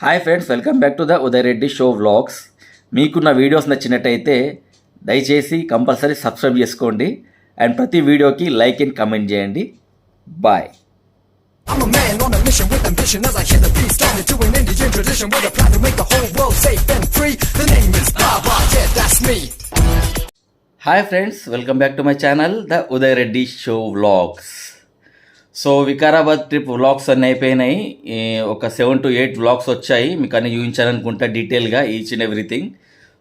Hi friends, welcome back to the Uday Reddy show vlogs. మీకు నా videos నచ్చినట్టయితే దయచేసి కంపల్సరీ సబ్స్క్రైబ్ చేసుకోండి అండ్ ప్రతి వీడియోకి లైక్ అండ్ కమెంట్ చేయండి. Bye. I'm a man on a mission with ambition as I hit the beat, started to an Indian tradition with a plan to make the whole world safe and free. The name is Baba, yeah, that's me. Hi friends, welcome back to my channel the Uday Reddy show vlogs. So Vikarabad trip vlogs అన్నీ అయిపోయినాయి. ఒక 7 to 8 vlogs వచ్చాయి. మీకు అన్నీ చూపించాలనుకుంటా డీటెయిల్గా each and everything.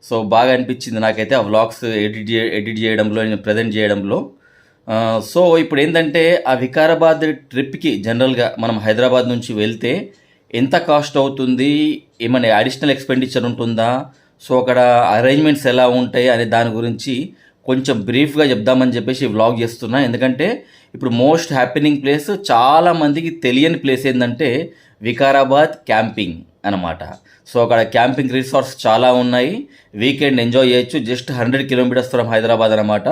So బాగా అనిపించింది నాకైతే ఆ వ్లాగ్స్ ఎడిట్ చేయడంలో, ప్రజెంట్ చేయడంలో. సో ఇప్పుడు ఏంటంటే ఆ వికారాబాద్ ట్రిప్కి జనరల్గా మనం హైదరాబాద్ నుంచి వెళ్తే ఎంత కాస్ట్ అవుతుంది, ఏమైనా అడిషనల్ ఎక్స్పెండిచర్ ఉంటుందా, సో అక్కడ అరేంజ్మెంట్స్ ఎలా ఉంటాయి అనే దాని గురించి కొంచెం బ్రీఫ్గా చెప్దామని చెప్పేసి వ్లాగ్ చేస్తున్నా. ఎందుకంటే ఇప్పుడు మోస్ట్ హ్యాపెనింగ్ ప్లేస్, చాలామందికి తెలియని ప్లేస్ ఏంటంటే వికారాబాద్ క్యాంపింగ్ అన్నమాట. సో అక్కడ క్యాంపింగ్ రిసార్ట్స్ చాలా ఉన్నాయి. వీకెండ్ ఎంజాయ్ చేయొచ్చు. జస్ట్ 100 kilometers ఫ్రమ్ హైదరాబాద్ అన్నమాట.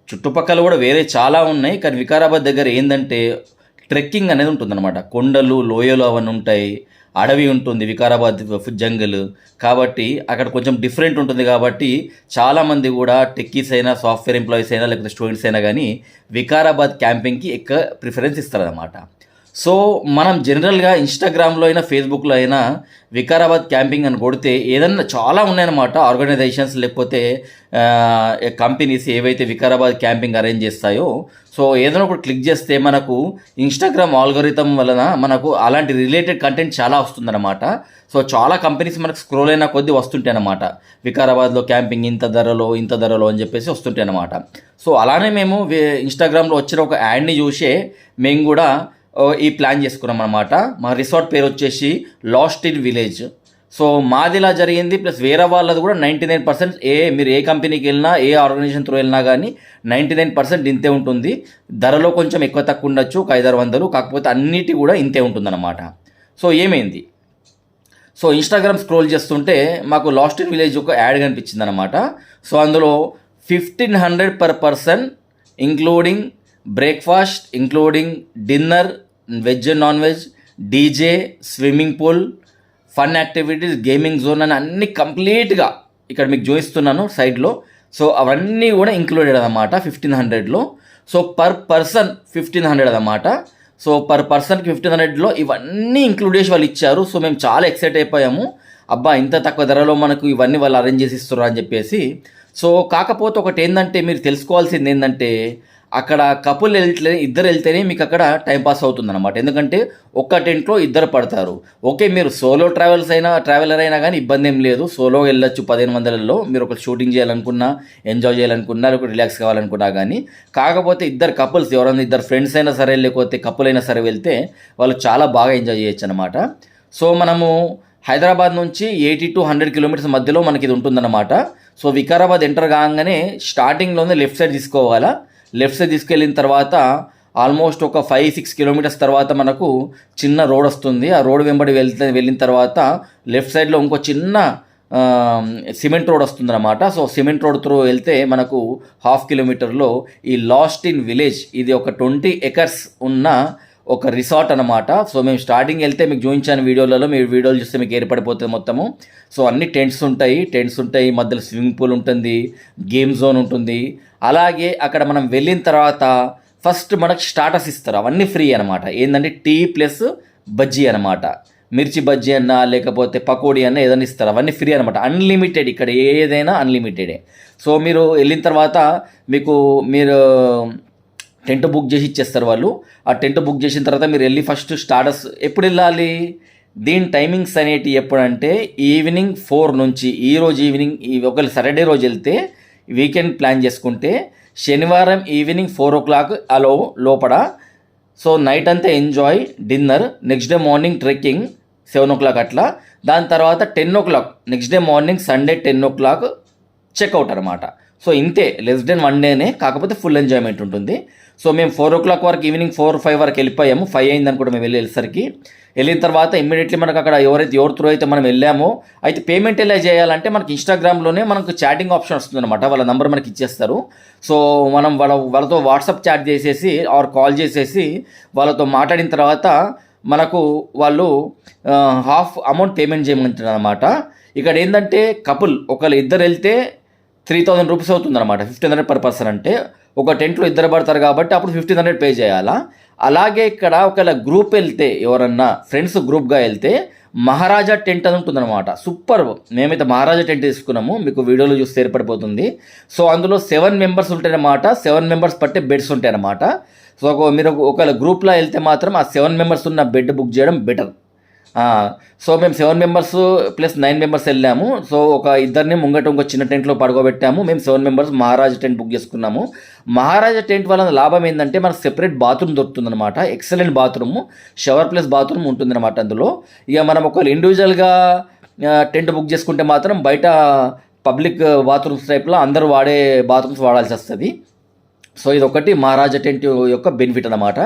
చుట్టుపక్కల కూడా వేరే చాలా ఉన్నాయి. కానీ వికారాబాద్ దగ్గర ఏంటంటే ట్రెక్కింగ్ అనేది ఉంటుందన్నమాట. కొండలు, లోయలు అవన్నీ ఉంటాయి, అడవి ఉంటుంది, వికారాబాద్ జంగల్. కాబట్టి అక్కడ కొంచెం డిఫరెంట్ ఉంటుంది. కాబట్టి చాలామంది కూడా టెక్కీస్ అయినా, సాఫ్ట్వేర్ ఎంప్లాయీస్ అయినా, లేకపోతే స్టూడెంట్స్ అయినా కానీ వికారాబాద్ క్యాంపింగ్కి ఎక్కువ ప్రిఫరెన్స్ ఇస్తారన్నమాట. సో మనం జనరల్గా ఇన్స్టాగ్రామ్లో అయినా, ఫేస్బుక్లో అయినా వికారాబాద్ క్యాంపింగ్ అని కొడితే ఏదన్నా చాలా ఉన్నాయన్నమాట. ఆర్గనైజేషన్స్ లేకపోతే కంపెనీస్ ఏవైతే వికారాబాద్ క్యాంపింగ్ అరేంజ్ చేస్తాయో, సో ఏదైనా ఒకటి క్లిక్ చేస్తే మనకు ఇన్స్టాగ్రామ్ ఆల్గోరిథం వలన మనకు అలాంటి రిలేటెడ్ కంటెంట్ చాలా వస్తుందన్నమాట. సో చాలా కంపెనీస్ మనకు స్క్రోల్ అయినా కొద్దీ వస్తుంటాయి అన్నమాట. వికారాబాద్లో క్యాంపింగ్ ఇంత ధరలో అని చెప్పేసి వస్తుంటాయి అన్నమాట. సో అలానే మేము ఇన్స్టాగ్రామ్లో వచ్చిన ఒక యాడ్ని చూసే మేము కూడా ఈ ప్లాన్ చేసుకున్నాం అనమాట. మా రిసార్ట్ పేరు వచ్చేసి లాస్ట్ ఇన్ విలేజ్. సో మాది ఇలా జరిగింది, ప్లస్ వేరే వాళ్ళది కూడా 99% మీరు ఏ కంపెనీకి వెళ్ళినా, ఏ ఆర్గనైజేషన్ త్రూ వెళ్ళినా కానీ 99% ఇంతే ఉంటుంది. ధరలో కొంచెం ఎక్కువ తక్కువ ఉండొచ్చు, ఒక 500-600, కాకపోతే అన్నిటి కూడా ఇంతే ఉంటుందన్నమాట. సో ఏమైంది, సో ఇన్స్టాగ్రామ్ స్క్రోల్ చేస్తుంటే మాకు లాస్ట్ ఇన్ విలేజ్ ఒక యాడ్ కనిపించింది అనమాట. సో అందులో 1500 per person including breakfast, including dinner, veg and non veg, DJ, swimming pool, fun activities, gaming zone అని అన్నీ కంప్లీట్గా ఇక్కడ మీకు చూపిస్తున్నాను సైడ్లో. సో అవన్నీ కూడా ఇంక్లూడెడ్ అన్నమాట 1500లో. సో పర్ పర్సన్ 1500 అన్నమాట. సో పర్ పర్సన్కి 1500లో ఇవన్నీ ఇంక్లూడ్ చేసి వాళ్ళు ఇచ్చారు. సో మేము చాలా ఎక్సైట్ అయిపోయాము. అబ్బా, ఇంత తక్కువ ధరలో మనకు ఇవన్నీ వాళ్ళు అరేంజ్ చేసి ఇస్తున్నారు అని చెప్పేసి. సో కాకపోతే ఒకటి ఏంటంటే మీరు తెలుసుకోవాల్సింది ఏంటంటే అక్కడ ఇద్దరు వెళ్తేనే మీకు అక్కడ టైంపాస్ అవుతుందన్నమాట. ఎందుకంటే ఒక్క టెంట్లో ఇద్దరు పడతారు. ఓకే, మీరు సోలో ట్రావెలర్ అయినా కానీ ఇబ్బంది ఏం లేదు. సోలో వెళ్ళొచ్చు 1500లో. మీరు ఒక షూటింగ్ చేయాలనుకున్నా, ఎంజాయ్ చేయాలనుకున్నా, లేకపోతే రిలాక్స్ కావాలనుకున్నా కానీ. కాకపోతే ఇద్దరు కపుల్స్, ఎవరైనా ఇద్దరు ఫ్రెండ్స్ అయినా సరే, లేకపోతే కపుల్ అయినా సరే వెళ్తే వాళ్ళు చాలా బాగా ఎంజాయ్ చేయొచ్చు అనమాట. సో మనము హైదరాబాద్ నుంచి 80 to 100 kilometers మధ్యలో మనకి ఇది ఉంటుందన్నమాట. సో వికారాబాద్ ఎంటర్ కాగానే స్టార్టింగ్లోనే లెఫ్ట్ సైడ్ తీసుకోవాలా. లెఫ్ట్ సైడ్ తీసుకెళ్ళిన తర్వాత ఆల్మోస్ట్ ఒక 5-6 kilometers తర్వాత మనకు చిన్న రోడ్ వస్తుంది. ఆ రోడ్ వెంబడి వెళ్ళిన తర్వాత లెఫ్ట్ సైడ్లో ఇంకో చిన్న సిమెంట్ రోడ్ వస్తుంది అన్నమాట. సో సిమెంట్ రోడ్ త్రూ వెళ్తే మనకు 1/2 kilometerలో ఈ లాస్ట్ ఇన్ విలేజ్, ఇది ఒక 20 acres ఉన్న ఒక రిసార్ట్ అనమాట. సో మేము స్టార్టింగ్ వెళ్తే మీకు చూపించాను వీడియోలలో, మీరు వీడియోలు చూస్తే మీకు ఏర్పడిపోతుంది మొత్తము. సో అన్ని టెంట్స్ ఉంటాయి, మధ్యలో స్విమ్మింగ్ పూల్ ఉంటుంది, గేమ్ జోన్ ఉంటుంది. అలాగే అక్కడ మనం వెళ్ళిన తర్వాత ఫస్ట్ మనకు స్టార్టర్స్ ఇస్తారు, అవన్నీ ఫ్రీ అనమాట. ఏంటంటే టీ ప్లస్ బజ్జీ అనమాట. మిర్చి బజ్జీ అన్నా, లేకపోతే పకోడీ అన్న ఏదైనా ఇస్తారు, అవన్నీ ఫ్రీ అనమాట. అన్లిమిటెడ్, ఇక్కడ ఏదైనా అన్లిమిటెడే. సో మీరు వెళ్ళిన తర్వాత మీరు టెంట్ బుక్ చేసి ఇచ్చేస్తారు వాళ్ళు. ఆ టెంట్ బుక్ చేసిన తర్వాత మీరు వెళ్ళి ఫస్ట్ స్టార్టర్స్ ఎప్పుడు వెళ్ళాలి, దీని టైమింగ్స్ అనేటివి ఎప్పుడంటే ఈవినింగ్ 4 నుంచి, ఈరోజు ఈవినింగ్, ఒకవేళ సాటర్డే రోజు వెళ్తే వీకెండ్ ప్లాన్ చేసుకుంటే శనివారం ఈవినింగ్ 4 o'clock లోపల. సో నైట్ అంతా enjoy, dinner, next day morning trekking 7 o'clock అట్లా. దాని తర్వాత 10 o'clock next day morning, Sunday 10 o'clock checkout అనమాట. సో ఇంతే, లెస్ దెన్ 1 డేనే, కాకపోతే ఫుల్ ఎంజాయ్మెంట్ ఉంటుంది. సో మేము 4 o'clock వరకు, ఈవినింగ్ 4-5 వరకు వెళ్ళిపోయాము. 5 అయింది అనుకుంటే మేము వెళ్ళేసరికి. వెళ్ళిన తర్వాత ఇమ్మీడియట్లీ మనకు అక్కడ ఎవరి త్రూ అయితే మనం వెళ్ళామో, అయితే పేమెంట్ ఎలా చేయాలంటే మనకి ఇన్స్టాగ్రామ్లోనే మనకు చాటింగ్ ఆప్షన్ వస్తుంది అనమాట. వాళ్ళ నెంబర్ మనకి ఇచ్చేస్తారు. సో మనం వాళ్ళతో వాట్సాప్ చాట్ చేసేసి ఆర్ కాల్ చేసేసి వాళ్ళతో మాట్లాడిన తర్వాత మనకు వాళ్ళు హాఫ్ అమౌంట్ పేమెంట్ చేయమంటారు అనమాట. ఇక్కడ ఏంటంటే కపుల్ ఒకళ్ళు ఇద్దరు వెళ్తే 3000 రూపీస్ అవుతుంది అనమాట. 1500 పర్ పర్సన్ అంటే ఒక టెంట్లో ఇద్దరు పడతారు కాబట్టి అప్పుడు 1500 పే చేయాలా. అలాగే ఇక్కడ ఒకవేళ గ్రూప్ వెళ్తే ఎవరన్నా ఫ్రెండ్స్ గ్రూప్గా వెళ్తే మహారాజా టెంట్ అని ఉంటుందన్నమాట. సూపర్. మేమైతే మహారాజా టెంట్ తీసుకున్నాము, మీకు వీడియోలో చూస్తే ఏర్పడిపోతుంది. సో అందులో 7 మెంబర్స్ ఉంటాయన్నమాట. 7 మెంబర్స్ పట్టే బెడ్స్ ఉంటాయన్నమాట. సో మీరు ఒకవేళ గ్రూప్లో వెళ్తే మాత్రం ఆ 7 మెంబర్స్ ఉన్న బెడ్ బుక్ చేయడం బెటర్. సో మేము 7 మెంబర్స్ ప్లస్ 9 మెంబర్స్ వెళ్ళాము. సో ఒక ఇద్దరిని ముంగట ఇంకో చిన్న టెంట్లో పడుకోబెట్టాము. మేము 7 మెంబర్స్ మహారాజా టెంట్ బుక్ చేసుకున్నాము. మహారాజా టెంట్ వల్ల లాభం ఏంటంటే మనకు సెపరేట్ బాత్రూమ్ దొరుకుతుందన్నమాట. Excellent bathroom, shower plus bathroom ఉంటుందన్నమాట అందులో. ఇక మనం ఒకవేళ ఇండివిజువల్గా టెంట్ బుక్ చేసుకుంటే మాత్రం బయట పబ్లిక్ బాత్రూమ్స్ టైప్లో అందరూ వాడే బాత్రూమ్స్ వాడాల్సి వస్తుంది. సో ఇది ఒకటి మహారాజా టెంట్ యొక్క బెనిఫిట్ అన్నమాట.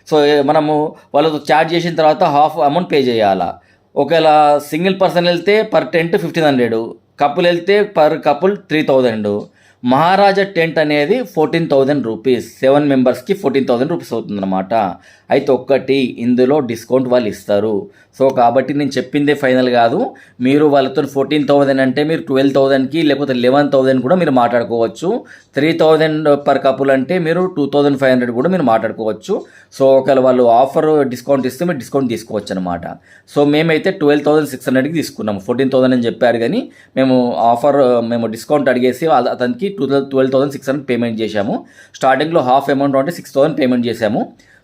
సో మనము వాళ్ళతో చార్జ్ చేసిన తర్వాత హాఫ్ అమౌంట్ పే చేయాలా. ఒకవేళ సింగిల్ పర్సన్ వెళ్తే పర్ టెంట్ 1500, కపుల్ వెళ్తే పర్ కపుల్ 3000. మహారాజా టెంట్ అనేది 14,000 రూపీస్. 7 మెంబర్స్కి 14,000 రూపీస్ అవుతుందన్నమాట. అయితే ఒక్కటి ఇందులో డిస్కౌంట్ వాళ్ళు ఇస్తారు. సో కాబట్టి నేను చెప్పిందే ఫైనల్ కాదు. మీరు వాళ్ళతో 14,000 అంటే మీరు 12,000కి లేకపోతే 11,000 కూడా మీరు మాట్లాడుకోవచ్చు. 3,000 పర్ కపుల్ అంటే మీరు 2,500 కూడా మీరు మాట్లాడుకోవచ్చు. సో ఒకవేళ వాళ్ళు ఆఫర్ డిస్కౌంట్ ఇస్తే మీరు డిస్కౌంట్ తీసుకోవచ్చు అనమాట. సో మేమైతే 12,600కి తీసుకున్నాము. 14,000 అని చెప్పారు కానీ మేము డిస్కౌంట్ అడిగేసి అతనికి 12,600 పేమెంట్ చేశాము. స్టార్టింగ్లో హాఫ్ అమౌంట్ అంటే 6,000 పేమెంట్ చేశాము.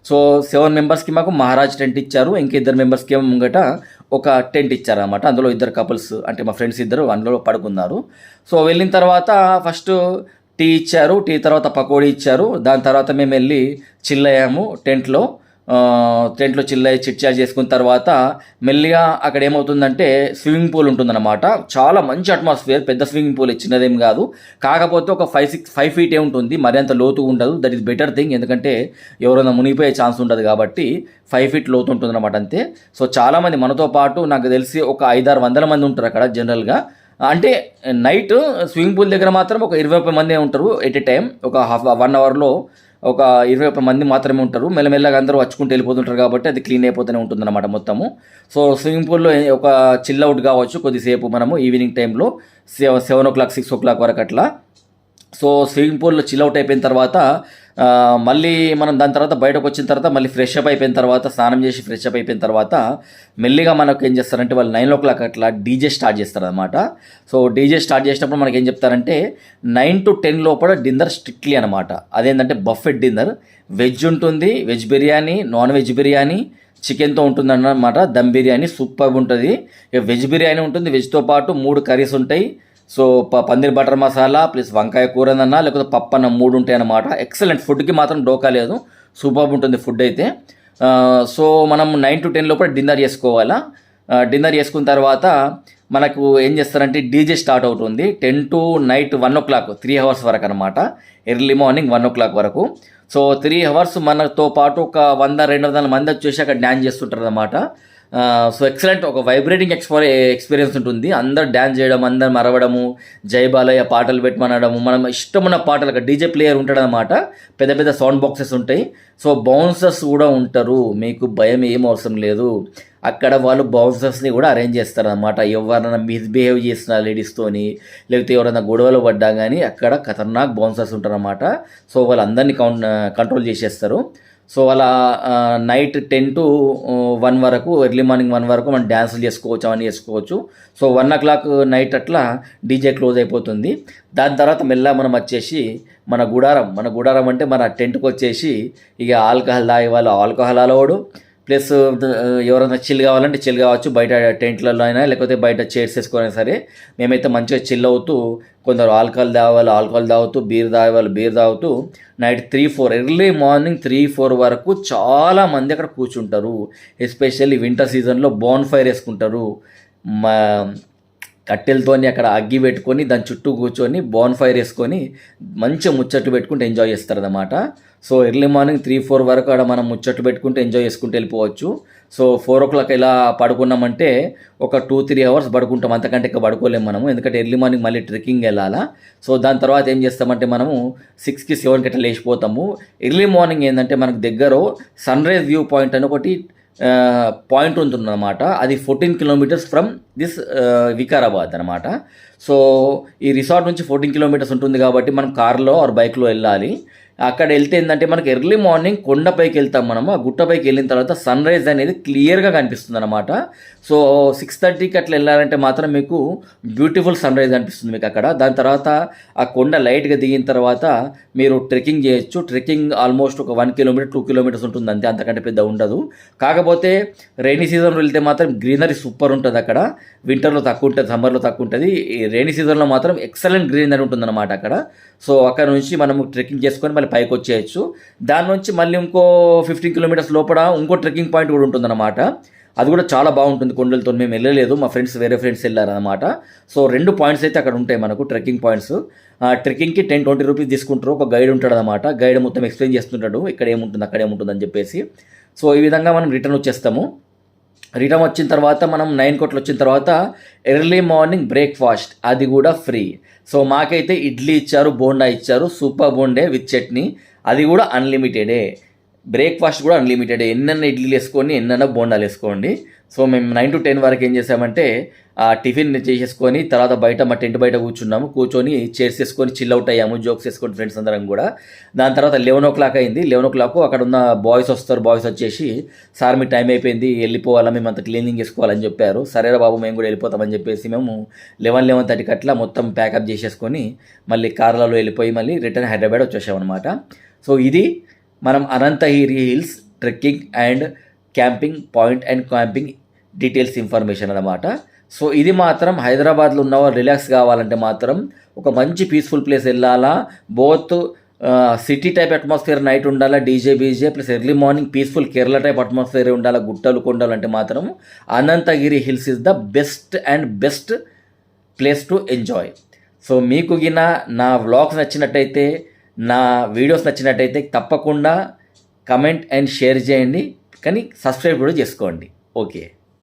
సో 7 మెంబర్స్కి మాకు మహారాజ్ టెంట్ ఇచ్చారు. ఇంకా 2 మెంబర్స్కి ఏమో ముంగట ఒక టెంట్ ఇచ్చారనమాట. అందులో 2 కపుల్స్ అంటే మా ఫ్రెండ్స్ 2 అందులో పడుకున్నారు. సో వెళ్ళిన తర్వాత ఫస్ట్ టీ ఇచ్చారు, టీ తర్వాత పకోడీ ఇచ్చారు. దాని తర్వాత మేము వెళ్ళి చిల్ అయ్యాము టెంట్లో చిల్ అయ్యి చిట్ చాట్ చేసుకున్న తర్వాత మెల్లిగా అక్కడ ఏమవుతుందంటే స్విమ్మింగ్ పూల్ ఉంటుందన్నమాట. చాలా మంచి అట్మాస్ఫియర్, పెద్ద స్విమ్మింగ్ పూల్, చిన్నదేం కాదు. కాకపోతే ఒక 5 ఫీటే ఉంటుంది, మరి అంత లోతు ఉండదు. దట్ ఈస్ బెటర్ థింగ్, ఎందుకంటే ఎవరైనా మునిగిపోయే ఛాన్స్ ఉంటుంది కాబట్టి 5 ఫీట్ లోతు ఉంటుందన్నమాట అంతే. సో చాలామంది మనతో పాటు నాకు తెలిసి ఒక 500-600 మంది ఉంటారు అక్కడ జనరల్గా. అంటే నైట్ స్విమ్మింగ్ పూల్ దగ్గర మాత్రం ఒక 20 మంది ఉంటారు ఎట్ ఏ టైం. ఒక 1 అవర్లో ఒక 20 మంది మాత్రమే ఉంటారు. మెల్లమెల్లగా అందరూ వచ్చుకుంటూ వెళ్ళిపోతుంటారు కాబట్టి అది క్లీన్ అయిపోతూనే ఉంటుందన్నమాట మొత్తము. సో స్విమ్మింగ్ పూల్లో ఒక చిల్ అవుట్ కావచ్చు కొద్దిసేపు మనము ఈవినింగ్ టైంలో 7 o'clock 6 o'clock వరకు అట్లా. సో స్విమ్మింగ్ పూల్లో చిల్ అవుట్ అయిపోయిన తర్వాత మళ్ళీ మనం దాని తర్వాత బయటకు వచ్చిన తర్వాత మళ్ళీ ఫ్రెష్ అప్ అయిపోయిన తర్వాత స్నానం చేసి ఫ్రెష్ అప్ అయిపోయిన తర్వాత మెల్లిగా మనకు ఏం చేస్తారంటే వాళ్ళు 9 o'clock అట్లా డీజే స్టార్ట్ చేస్తారనమాట. సో డీజే స్టార్ట్ చేసినప్పుడు మనకి ఏం చెప్తారంటే 9 to 10 లోపల డిన్నర్ స్ట్రిక్ట్లీ అనమాట. అదేంటంటే బఫెట్ డిన్నర్. వెజ్ ఉంటుంది, veg biryani, non veg biryani, చికెన్తో ఉంటుంది అన్నమాట. దమ్ బిర్యానీ సూపర్గా ఉంటుంది. వెజ్ బిర్యానీ ఉంటుంది, వెజ్తో పాటు 3 కర్రీస్ ఉంటాయి. So paneer butter masala plus వంకాయ కూర అన్న లేకపోతే పప్పు అన్న 3 ఉంటాయి అన్నమాట. ఎక్సలెంట్, ఫుడ్కి మాత్రం డోకా లేదు, సూపర్ ఉంటుంది ఫుడ్ అయితే. సో మనం 9 to 10 లోపల డిన్నర్ చేసుకోవాలా. డిన్నర్ చేసుకున్న తర్వాత మనకు ఏం చేస్తారంటే డీజే స్టార్ట్ అవుతుంది 10 to night 1 o'clock, 3 hours వరకు అనమాట. ఎర్లీ మార్నింగ్ 1 o'clock వరకు. సో 3 hours మనతో పాటు ఒక 100-200 మంది వచ్చేసి అక్కడ డ్యాన్స్ చేస్తుంటారు అనమాట. సో ఎక్సలెంట్, ఒక వైబ్రేటింగ్ ఎక్స్పీరియన్స్ ఉంటుంది. అందరు డ్యాన్స్ చేయడం, అందరు మరవడము, జై బాలయ్య పాటలు పెట్టమనడము, మనం ఇష్టమున్న పాటలు. అక్కడ డీజే ప్లేయర్ ఉంటాడనమాట, పెద్ద పెద్ద సౌండ్ బాక్సెస్ ఉంటాయి. సో బౌన్సర్స్ కూడా ఉంటారు, మీకు భయం ఏం అవసరం లేదు. అక్కడ వాళ్ళు బౌన్సర్స్ని కూడా అరేంజ్ చేస్తారనమాట. ఎవరైనా మిస్బిహేవ్ చేసిన లేడీస్తోని లేకపోతే ఎవరైనా గొడవలు పడ్డా కానీ అక్కడ ఖతర్నాక్ బౌన్సర్స్ ఉంటారనమాట. సో వాళ్ళందరినీ కంట్రోల్ చేసేస్తారు. సో అలా నైట్ 10 to 1 వరకు, ఎర్లీ మార్నింగ్ 1 వరకు మనం డ్యాన్సులు చేసుకోవచ్చు, అవన్నీ చేసుకోవచ్చు. సో 1 o'clock నైట్ అట్లా డీజే క్లోజ్ అయిపోతుంది. దాని తర్వాత మెల్లగా మనం వచ్చేసి మన గుడారం అంటే మన టెంట్కి వచ్చేసి ఇక ఆల్కహాల్ తాగే వాళ్ళు ఆల్కహాల్ అలవాడు, ప్లస్ ఎవరైనా చిల్ కావాలంటే చిల్ కావచ్చు, బయట టెంట్లలో అయినా లేకపోతే బయట చైర్స్ వేసుకున్నా సరే. మేమైతే మంచిగా చిల్ అవుతూ, కొందరు ఆల్కహాల్ తాగేవాళ్ళు ఆల్కహాల్ తాగుతూ, బీర్ తాగేవాళ్ళు బీర్ తాగుతూ నైట్ 3-4 ఎర్లీ మార్నింగ్ 3-4 వరకు చాలామంది అక్కడ కూర్చుంటారు. ఎస్పెషల్లీ వింటర్ సీజన్లో బాన్ ఫైర్ వేసుకుంటారు. కట్టెలతోని అక్కడ అగ్గి పెట్టుకొని దాని చుట్టూ కూర్చొని బాన్ ఫైర్ వేసుకొని మంచిగా ముచ్చట్లు పెట్టుకుంటూ ఎంజాయ్ చేస్తారన్నమాట. సో ఎర్లీ మార్నింగ్ 3-4 వరకు అక్కడ మనం ముచ్చట్లు పెట్టుకుంటూ ఎంజాయ్ చేసుకుంటూ వెళ్ళిపోవచ్చు. సో 4 o'clock ఇలా పడుకున్నామంటే ఒక 2-3 hours పడుకుంటాం, అంతకంటే ఇంకా పడుకోలేము మనము, ఎందుకంటే ఎర్లీ మార్నింగ్ మళ్ళీ ట్రెక్కింగ్ వెళ్ళాలా. సో దాని తర్వాత ఏం చేస్తామంటే మనము 6-7 అట్లా లేచిపోతాము. ఎర్లీ మార్నింగ్ ఏంటంటే మనకు దగ్గర సన్ రైజ్ వ్యూ పాయింట్ అని ఒకటి పాయింట్ ఉంటుందన్నమాట. అది 14 కిలోమీటర్స్ ఫ్రమ్ దిస్ వికారాబాద్ అనమాట. సో ఈ రిసార్ట్ నుంచి 14 కిలోమీటర్స్ ఉంటుంది కాబట్టి మనం కార్లో ఆర్ బైక్లో వెళ్ళాలి. అక్కడ వెళ్తే ఏంటంటే మనకి ఎర్లీ మార్నింగ్ కొండపైకి వెళ్తాం మనము. ఆ గుట్టపైకి వెళ్ళిన తర్వాత సన్ రైజ్ అనేది క్లియర్గా కనిపిస్తుంది అనమాట. సో 6:30కి అట్లా వెళ్ళాలంటే మాత్రం మీకు బ్యూటిఫుల్ సన్ రైజ్ కనిపిస్తుంది మీకు అక్కడ. దాని తర్వాత ఆ కొండ లైట్గా దిగిన తర్వాత మీరు ట్రెక్కింగ్ చేయొచ్చు. ట్రెక్కింగ్ ఆల్మోస్ట్ ఒక 1 కిలోమీటర్ 2 కిలోమీటర్స్ ఉంటుంది అంతే, అంతకంటే పెద్ద ఉండదు. కాకపోతే రైనీ సీజన్లో వెళ్తే మాత్రం గ్రీనరీ సూపర్ ఉంటుంది అక్కడ. వింటర్లో తక్కువ ఉంటుంది, సమ్మర్లో తక్కువ ఉంటుంది. ఈ రైనీ సీజన్లో మాత్రం ఎక్సలెంట్ గ్రీనరీ ఉంటుంది అనమాట అక్కడ. సో అక్కడ నుంచి మనము ట్రెక్కింగ్ చేసుకొని మళ్ళీ పైకి వచ్చేయచ్చు. దాని నుంచి మళ్ళీ ఇంకో 15 కిలోమీటర్స్ లోపల ఇంకో ట్రెక్కింగ్ పాయింట్ కూడా ఉంటుందన్నమాట. అది కూడా చాలా బాగుంటుంది కొండలతో. మేము వెళ్ళలేదు, మా ఫ్రెండ్స్ వేరే ఫ్రెండ్స్ వెళ్ళారనమాట. సో 2 పాయింట్స్ అయితే అక్కడ ఉంటాయి మనకు, ట్రెక్కింగ్ పాయింట్స్. ట్రెక్కింగ్కి 10-20 రూపీస్ తీసుకుంటారు. ఒక గైడ్ ఉంటాడు అనమాట. గైడ్ మొత్తం ఎక్స్ప్లెయిన్ చేస్తుంటాడు, ఇక్కడ ఏముంటుంది అక్కడ ఏముంటుంది అని చెప్పేసి. సో ఈ విధంగా మనం రిటర్న్ వచ్చేస్తాము. రిటర్న్ వచ్చిన తర్వాత మనం 9 కోట్లు వచ్చిన తర్వాత ఎర్లీ మార్నింగ్ బ్రేక్ఫాస్ట్ అది కూడా ఫ్రీ. సో మాకైతే ఇడ్లీ ఇచ్చారు, బోండా ఇచ్చారు, సూపర్ బోండే విత్ చట్నీ. అది కూడా అన్లిమిటెడే. బ్రేక్ఫాస్ట్ కూడా అన్లిమిటెడే. ఎన్నెన్న ఇడ్లీలు వేసుకోండి, ఎన్నెన్న బోండాలు వేసుకోండి. సో మేము 9 to 10 వరకు ఏం చేసామంటే టిఫిన్ చేసేసుకొని తర్వాత బయట మా టెంట్ బయట కూర్చున్నాము. కూర్చొని చైర్స్ వేసుకొని చిల్ అవుట్ అయ్యాము, జోక్స్ వేసుకొని ఫ్రెండ్స్ అందరం కూడా. దాని తర్వాత 11 o'clock అయింది. 11 o'clock అక్కడ ఉన్న బాయ్స్ వస్తారు. బాయ్స్ వచ్చేసి సార్ మీ టైం అయిపోయింది, వెళ్ళిపోవాలా, మేము అంత క్లీనింగ్ చేసుకోవాలని చెప్పారు. సరేరా బాబు మేము కూడా వెళ్ళిపోతామని చెప్పేసి మేము 11-11:30 అట్లా మొత్తం ప్యాకప్ చేసేసుకొని మళ్ళీ కార్లలో వెళ్ళిపోయి మళ్ళీ రిటర్న్ హైదరాబాద్ వచ్చేసామన్నమాట. సో ఇది మనం Anantagiri hills trekking and camping point and camping details information అన్నమాట. సో ఇది మాత్రం హైదరాబాద్లో ఉన్నవాళ్ళు రిలాక్స్ కావాలంటే మాత్రం ఒక మంచి పీస్ఫుల్ ప్లేస్ వెళ్ళాలా. Both city type atmosphere night ఉండాలా, DJ BJ plus early morning peaceful Kerala type atmosphere ఉండాలా, గుట్టలు కొండలు అంటే మాత్రం Anantagiri hills is the best place to enjoy. So మీకు గిన నా వ్లాగ్స్ నచ్చినట్టయితే, నా వీడియోస్ నచ్చినట్టయితే తప్పకుండా కమెంట్ అండ్ షేర్ చేయండి, కానీ సబ్స్క్రైబ్ కూడా చేసుకోండి. ఓకే.